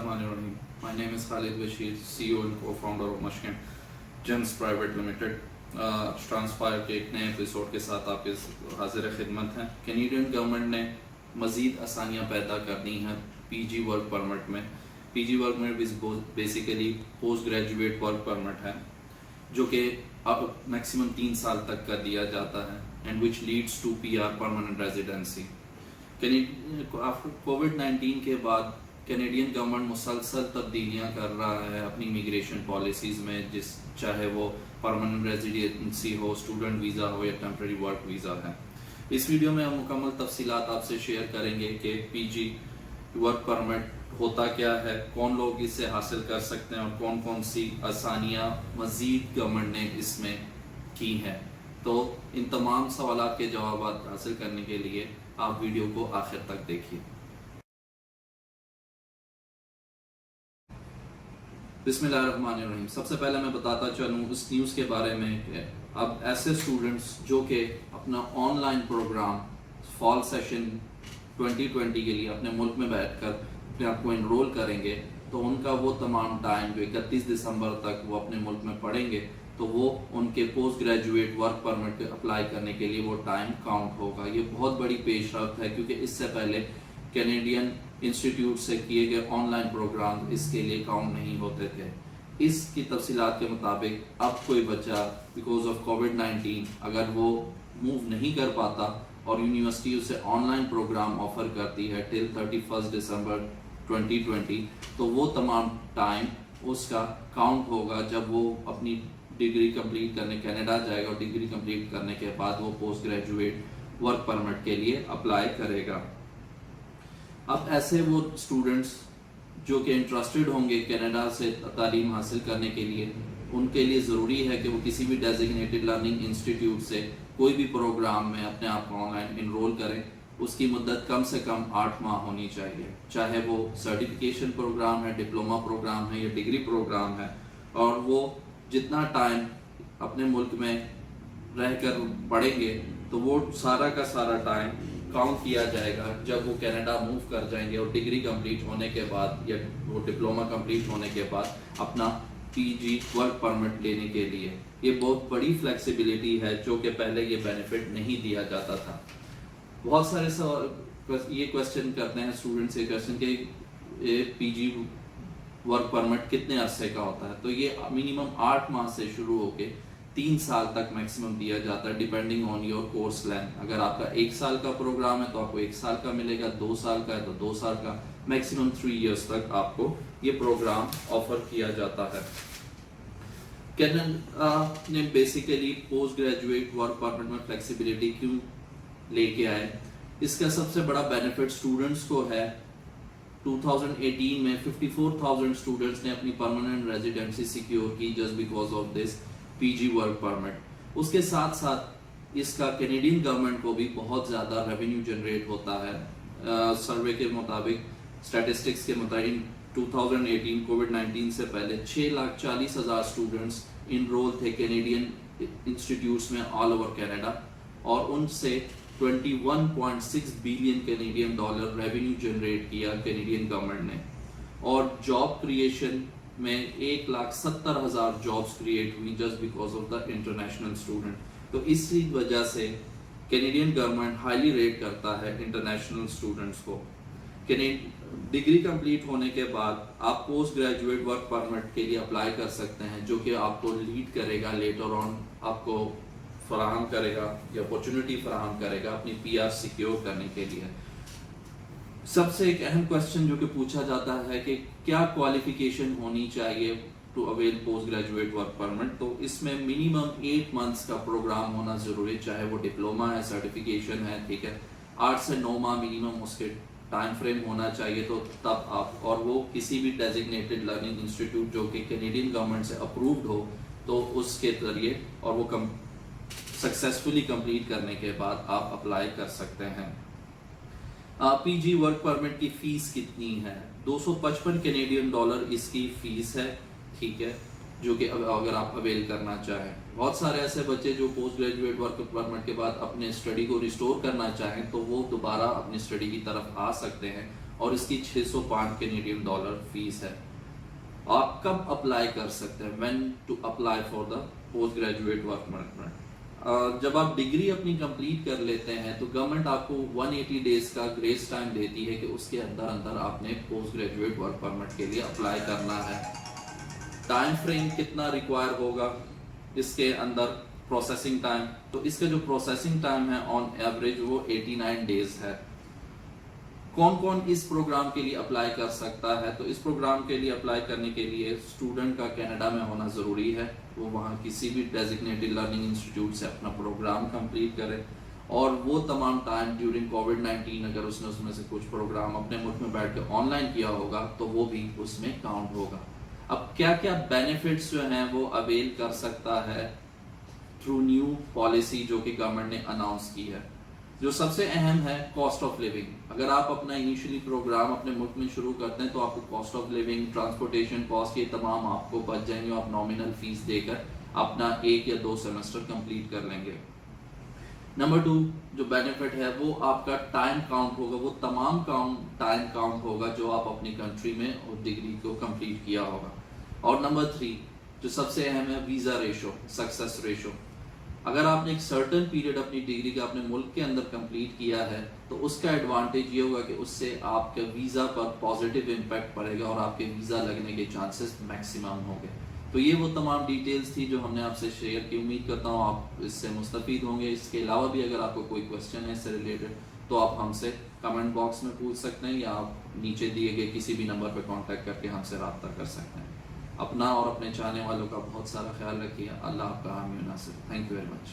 My name is Khalid Bashir, CEO and co-founder of Mashkent Gems Private Limited. Transpire के एक नए episode के साथ आपके हाजिर खिदमत हैं। कैनेडियन गवर्नमेंट ने मज़ीद आसानियाँ पैदा करनी हैं पीजी वर्क परमिट में। PG work permit basically post graduate work permit है जो कि अब मैक्सिमम 3 साल तक का दिया जाता है and which leads to PR permanent residency. कोविड-19 के बाद कैनेडियन गवर्नमेंट मुसलसल तब्दीलियां कर रहा है अपनी इमिग्रेशन पॉलिसीज़ में, चाहे वो परमानेंट रेजिडेंसी हो, स्टूडेंट वीज़ा हो या टेम्पररी वर्क वीज़ा है। इस वीडियो में हम मुकम्मल तफसीलात आपसे शेयर करेंगे कि पीजी वर्क परमिट होता क्या है, कौन लोग इससे हासिल कर सकते हैं और कौन कौन सी आसानियाँ मज़ीद गवर्नमेंट ने इसमें की हैं। तो इन तमाम सवालात के जवाब हासिल करने के लिए आप वीडियो को आखिर तक देखिए। बिस्मिल्लाहिर्रहमानिर्रहीम। सबसे पहले मैं बताता चलूँ उस न्यूज़ के बारे में कि अब ऐसे स्टूडेंट्स जो कि अपना ऑनलाइन प्रोग्राम फॉल सेशन 2020 के लिए अपने मुल्क में बैठकर अपने आप को इनरोल करेंगे तो उनका वो तमाम टाइम जो 31 दिसंबर तक वो अपने मुल्क में पढ़ेंगे तो वो उनके post graduate work permit apply करने के लिए वो टाइम काउंट होगा। ये बहुत बड़ी पेशरफ्त है क्योंकि इससे पहले कैनेडियन इंस्टीट्यूट से किए गए ऑनलाइन प्रोग्राम इसके लिए काउंट नहीं होते थे। इसकी तफसीलात के मुताबिक अब कोई बच्चा बिकॉज ऑफ कोविड-19 अगर वो मूव नहीं कर पाता और यूनिवर्सिटी उसे ऑनलाइन प्रोग्राम ऑफर करती है टिल 31 दिसंबर 2020 तो वो तमाम टाइम उसका काउंट होगा जब वो अपनी डिग्री कंप्लीट करने कनाडा जाएगा और डिग्री कंप्लीट करने के बाद वो पोस्ट ग्रेजुएट वर्क परमिट के लिए अप्लाई करेगा। अब ऐसे वो स्टूडेंट्स जो कि इंटरेस्टेड होंगे कनाडा से तालीम हासिल करने के लिए, उनके लिए ज़रूरी है कि वो किसी भी डेजिग्नेटेड लर्निंग इंस्टीट्यूट से कोई भी प्रोग्राम में अपने आप को ऑनलाइन इनरोल करें। उसकी मुद्दत कम से कम 8 माह होनी चाहिए, चाहे वो सर्टिफिकेशन प्रोग्राम है, डिप्लोमा प्रोग्राम है या डिग्री प्रोग्राम है, और वो जितना टाइम अपने मुल्क में रहकर पढ़ेंगे तो वो सारा का सारा टाइम काउंट किया जाएगा जब वो कनाडा मूव कर जाएंगे और डिग्री कंप्लीट होने के बाद या वो डिप्लोमा कंप्लीट होने के बाद अपना पीजी वर्क परमिट लेने के लिए। ये बहुत बड़ी फ्लेक्सिबिलिटी है जो कि पहले ये बेनिफिट नहीं दिया जाता था। बहुत सारे सवाल ये क्वेश्चन करते हैं स्टूडेंट्स ये क्वेश्चन कि पीजी वर्क परमिट कितने अरसे का होता है, तो ये मिनिमम 8 माह से शुरू होके 3 साल तक मैक्सिमम दिया जाता है depending on your course length. अगर आपका 1 साल का प्रोग्राम है तो आपको 1 साल का मिलेगा, 2 साल का है तो 2 साल का, मैक्सिमम 3 इयर्स तक आपको ये प्रोग्राम ऑफर किया जाता है। कनाडा ने basically post graduate work permit में फ्लेक्सिबिलिटी क्यों लेके आए, इसका सबसे बड़ा बेनिफिट स्टूडेंट्स को है। 2018 में 54,000 स्टूडेंट्स ने अपनी परमानेंट रेजिडेंसी सिक्योर की just because of this PG work permit. उसके साथ साथ इसका कैनेडियन गवर्नमेंट को भी बहुत ज़्यादा रेवेन्यू जनरेट होता है। सर्वे के मुताबिक, स्टैटिस्टिक्स के मुताबिक 2018 कोविड-19 से पहले 6,40,000 स्टूडेंट्स इनरोल थे कैनेडियन इंस्टीट्यूट्स में ऑल ओवर कनाडा और उनसे 21.6 billion Canadian dollar revenue generate किया कैनेडियन गवर्नमेंट ने, और जॉब क्रिएशन में 1,70,000 जॉब्स क्रिएट हुई just because of the international student. तो इसी वजह से कैनेडियन गवर्नमेंट हाईली रेट करता है इंटरनेशनल स्टूडेंट्स को। डिग्री कंप्लीट होने के बाद आप पोस्ट ग्रेजुएट वर्क परमिट के लिए अप्लाई कर सकते हैं जो कि आपको लीड करेगा लेटर ऑन, आपको फराहम करेगा या अपॉर्चुनिटी फराहम करेगा अपनी पीआर सिक्योर करने के लिए। सबसे एक अहम क्वेश्चन जो कि पूछा जाता है कि क्या क्वालिफिकेशन होनी चाहिए to avail post graduate work permit, तो इसमें मिनिमम 8 मंथ्स का प्रोग्राम होना जरूरी, चाहे वो डिप्लोमा है, सर्टिफिकेशन है, ठीक है, 8 से 9 माह मिनिमम उसके टाइम फ्रेम होना चाहिए। तो तब आप, और वो किसी भी डेजिग्नेटेड लर्निंग इंस्टीट्यूट जो कि कैनेडियन गवर्नमेंट से अप्रूव्ड हो तो उसके जरिए, और वो सक्सेसफुली कंप्लीट करने के बाद आप अप्लाई कर सकते हैं। पीजी वर्क परमिट की फीस कितनी है? 255 कैनेडियन डॉलर इसकी फीस है, ठीक है। جو کہ اگر آپ اویل کرنا چاہیں. بہت سارے ایسے بچے جو پوسٹ گریجویٹ ورک پرمٹ کے بعد اپنے اسٹڈی کو ریسٹور کرنا چاہیں تو وہ دوبارہ اپنی اسٹڈی کی طرف آ سکتے ہیں, اور اس کی 605 کینیڈین ڈالر فیس ہے. آپ کب اپلائی کر سکتے ہیں؟ When to apply for the post graduate work permit. جب آپ ڈگری اپنی کمپلیٹ کر لیتے ہیں تو گورنمنٹ آپ کو 180 ڈیز کا گریس ٹائم دیتی ہے کہ اس کے اندر آپ نے پوسٹ گریجویٹ ورک پرمٹ کے لیے اپلائی کرنا ہے. ٹائم فریم کتنا ریکوائر ہوگا اس کے اندر پروسیسنگ ٹائم؟ تو اس کا جو پروسیسنگ ٹائم ہے آن ایوریج وہ 89 ڈیز ہے. کون کون اس پروگرام کے لیے اپلائی کر سکتا ہے؟ تو اس پروگرام کے لیے اپلائی کرنے کے لیے اسٹوڈنٹ کا کینیڈا میں ہونا ضروری ہے, وہ وہاں کسی بھی ڈیزگنیٹڈ لرننگ انسٹیٹیوٹ سے اپنا پروگرام کمپلیٹ کرے, اور وہ تمام ٹائم ڈیورنگ کووڈ-19 اگر اس میں سے کچھ پروگرام اپنے ملک میں بیٹھ کے آن لائن کیا ہوگا تو وہ بھی اس میں کاؤنٹ ہوگا. اب کیا کیا بینیفٹس جو ہیں وہ اویل کر سکتا ہے تھرو نیو پالیسی جو کہ گورنمنٹ نے اناؤنس کی ہے؟ جو سب سے اہم ہے کاسٹ آف لیونگ. اگر آپ اپنا انیشلی پروگرام اپنے ملک میں شروع کرتے ہیں تو آپ کو cost of living, transportation cost, یہ تمام آپ کو بچ جائیں گے. آپ نامینل فیس دے کر اپنا 1 یا 2 سیمسٹر کمپلیٹ کر لیں گے. نمبر 2 جو بینیفٹ ہے وہ آپ کا ٹائم کاؤنٹ ہوگا, وہ تمام ٹائم کاؤنٹ ہوگا جو آپ اپنی کنٹری میں اور ڈگری کو کمپلیٹ کیا ہوگا. اور نمبر 3 جو سب سے اہم ہے ویزا ریشو, سکسیس ریشو. اگر آپ نے ایک سرٹن پیریڈ اپنی ڈگری کا اپنے ملک کے اندر کمپلیٹ کیا ہے تو اس کا ایڈوانٹیج یہ ہوگا کہ اس سے آپ کے ویزا پر پازیٹیو امپیکٹ پڑے گا اور آپ کے ویزا لگنے کے چانسز میکسیمم ہوں گے. تو یہ وہ تمام ڈیٹیلز تھی جو ہم نے آپ سے شیئر کی. امید کرتا ہوں آپ اس سے مستفید ہوں گے. اس کے علاوہ بھی اگر آپ کو کوئی کویسچن ہے اس سے ریلیٹڈ تو آپ ہم سے کمنٹ باکس میں پوچھ سکتے ہیں, یا آپ نیچے دیے گئے کسی بھی نمبر پہ کانٹیکٹ کر کے ہم سے رابطہ کر سکتے ہیں. اپنا اور اپنے چاہنے والوں کا بہت سارا خیال رکھیے. اللہ آپ کا حامی و ناصر. Thank you very much.